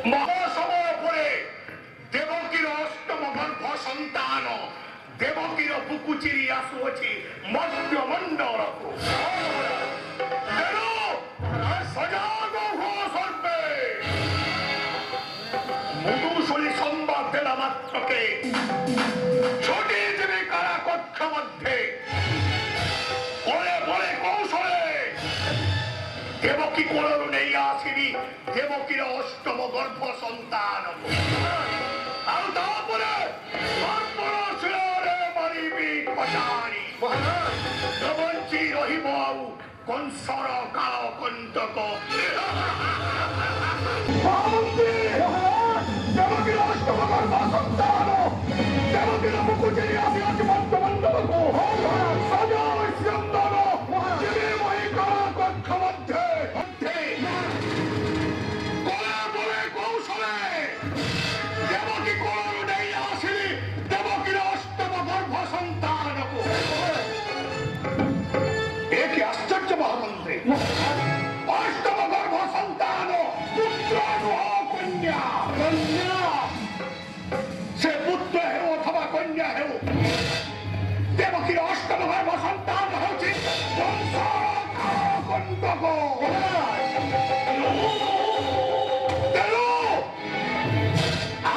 ମହାସମୟ ପରେ ଦେବକୀର ଅଷ୍ଟମ ଗର୍ଭ ସନ୍ତାନ ଦେବକୀର ବୁକୁ ଚିରି ଆସୁଅଛି ମର୍ତ୍ତ୍ୟମଣ୍ଡଳକୁ। ତେଣୁ ସଜାଗ ହୁଅ ସର୍ବେ। ମୁଦୁଶୁଳି ସମ୍ବାଦ ଦେଲା ମାତ୍ରକେ ଛୁଟି ଯିବେ କାରା କକ୍ଷ ମଧ୍ୟରେ ବଳେ ବଳେ କୌଶଳେ ଦେବକୀ କୋଳରୁ ନେଇ ଆସିବି ଦେବକୀର ଅଷ୍ଟମ ଗର୍ଭ ସନ୍ତାନକୁ। ଆଉ ତାପରେ ମାରିବି ପଚାରି ବଞ୍ଚି ରହିବ ଆଉ କଂସର କାଳ କଣ୍ଟକ। ଦେବକୀର ଅଷ୍ଟମ ଗର୍ଭ ସନ୍ତାନ ଦେବକୀର ବୁକୁ ଚିରି ଆସିଅଛି ମର୍ତ୍ତ୍ୟମଣ୍ଡଳକୁ। অষ্টম গর্ভ সন্তান পুত্র কন্যা কন্যা সে পুত্র হেউ অথবা কন্যা হেউ দেবকীর অষ্টম গর্ভ সন্তান হচ্ছে কণ্টক। তেণু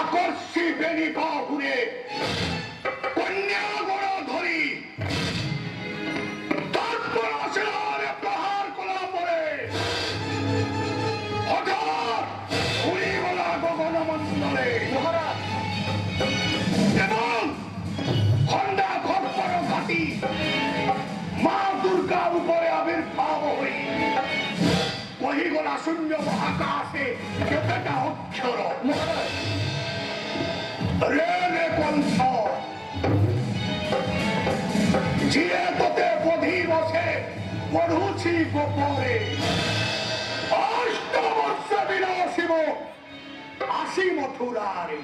আকর্ষি বেনি ঘুরে কন্যা গড় ধরি তারপর প্রহার করা পরে হঠাৎ উড়ে গলা গগনমণ্ডলে এবং খন্ডা খপ্পর ঘাটি মা দুর্গার উপরে আবির্ভাব হই কহিগলা শূন্য মহাকাশে কেতটা অক্ষর রে রে কণ্ঠ ঝিরে তোতে বধি বসে পড়ুছি গোপরে অষ্টবর্ষ বিনাশিব আসি মথুরারে।